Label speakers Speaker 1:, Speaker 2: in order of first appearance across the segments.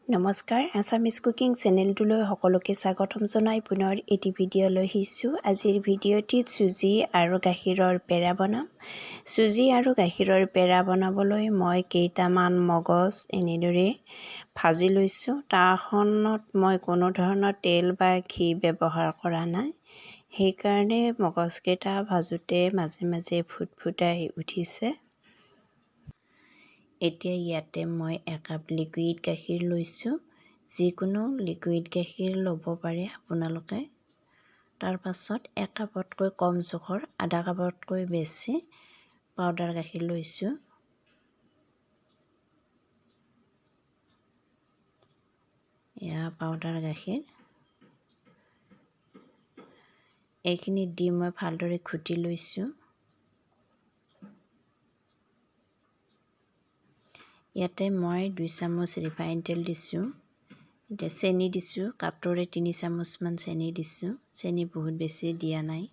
Speaker 1: নমস্কাৰ Assamese cooking চেনেলটোলৈ সকলোকে স্বাগতম জনাই পুনৰ এটি ভিডিঅ' লৈ আহিছোঁ। আজিৰ ভিডিঅ'টিত চুজি আৰু গাখীৰৰ পেৰা বনাম। চুজি আৰু গাখীৰৰ পেৰা বনাবলৈ মই কেইটামান মগজ এনেদৰে ভাজি লৈছোঁ। তাখনত মই কোনো ধৰণৰ তেল বা ঘি ব্যৱহাৰ কৰা নাই। সেইকাৰণে মগজকেইটা ভাজোঁতে মাজে মাজে ফুটফুটাই উঠিছে। এতিয়া ইয়াতে মই একাপ লিকুইড গাখীৰ লৈছোঁ। যিকোনো লিকুইড গাখীৰ ল'ব পাৰে আপোনালোকে। তাৰ পাছত একাপতকৈ কম জোখৰ আধা কাপতকৈ বেছি পাউডাৰ গাখীৰ লৈছোঁ। এয়া পাউডাৰ গাখীৰ। এইখিনি দি মই ভালদৰে ঘুটি লৈছোঁ। ইয়াতে মই 2 চামুচ ৰিফাইন তেল দিছোঁ। এতিয়া চেনি দিছোঁ, কাপটোৰে 3 চামুচমান চেনি দিছোঁ। চেনি বহুত বেছি দিয়া নাই,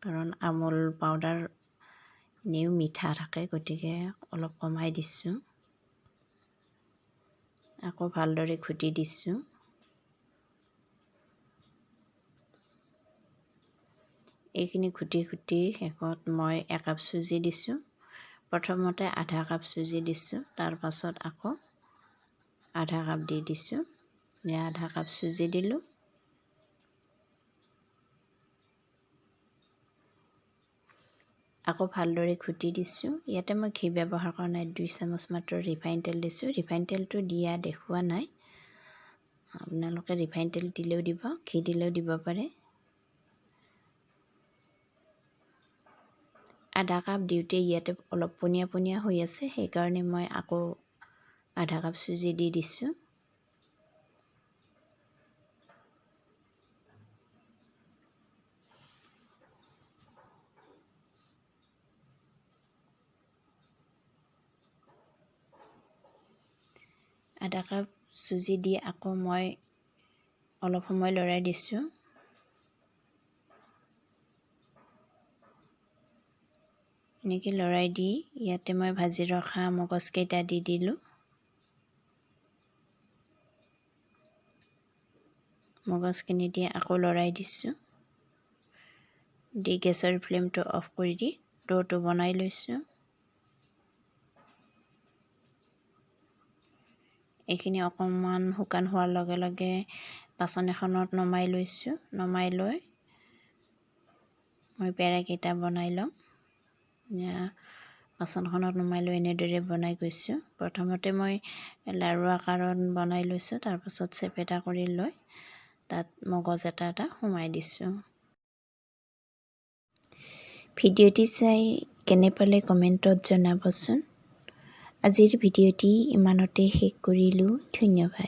Speaker 1: কাৰণ আমুল পাউডাৰ এনেও মিঠা থাকে, গতিকে অলপ কমাই দিছোঁ। আকৌ ভালদৰে ঘুটি দিছোঁ। এইখিনি ঘুটি শেষত মই একাপ চুজি দিছোঁ। প্ৰথমতে আধা কাপ চুজি দিছোঁ, তাৰ পাছত আকৌ আধা কাপ দি দিছোঁ। আধা কাপ চুজি দিলোঁ। আকৌ ভালদৰে ঘুটি দিছোঁ। ইয়াতে মই ঘি ব্যৱহাৰ কৰা নাই, 2 চামুচ মাত্ৰ ৰিফাইন তেল দিছোঁ। ৰিফাইন তেলটো দিয়া দেখুওৱা নাই, আপোনালোকে ৰিফাইন তেল দিলেও দিব, ঘি দিলেও দিব পাৰে। আধা কাপ দিওঁতে ইয়াতে অলপ পনীয়া পনীয়া হৈ আছে, সেইকাৰণে মই আকৌ আধা কাপ চুজি দি দিছোঁ। আধা কাপ চুজি দি আকৌ মই অলপ সময় লৰাই দিছোঁ। এনেকৈ লৰাই দি ইয়াতে মই ভাজি ৰখা মগজকেইটা দি দিলোঁ। মগজখিনি দি আকৌ লৰাই দিছোঁ। দি গেছৰ ফ্লেমটো অফ কৰি দি ডোটো বনাই লৈছোঁ। এইখিনি অকণমান শুকান হোৱাৰ লগে লগে বাচন এখনত নমাই লৈছোঁ। নমাই লৈ মই পেৰাকেইটা বনাই ল'ম। বাচনখনত নমাই লৈ এনেদৰে বনাই গৈছোঁ। প্ৰথমতে মই লাৰু আকাৰত বনাই লৈছোঁ, তাৰপাছত চেপেটা কৰি লৈ তাত মগজ এটা সোমাই দিছোঁ। ভিডিঅ'টি চাই কেনে পালে কমেণ্টত জনাবচোন। আজিৰ ভিডিঅ'টি ইমানতে শেষ কৰিলোঁ। ধন্যবাদ।